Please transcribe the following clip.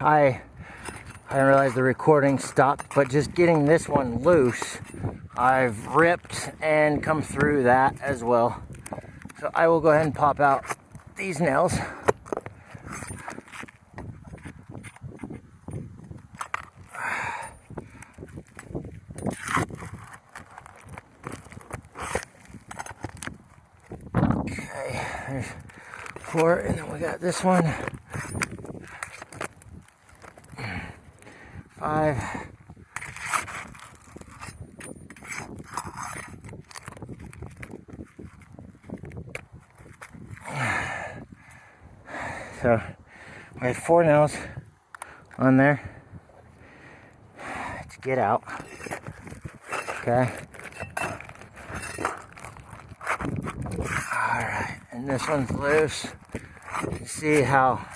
I didn't realize the recording stopped, but just getting this one loose, I've ripped and come through that as well. So I will go ahead and pop out these nails. Okay, there's 4, and then we got this one. 5. So we have 4 nails on there to get out. Okay. Alright, and this one's loose. You see how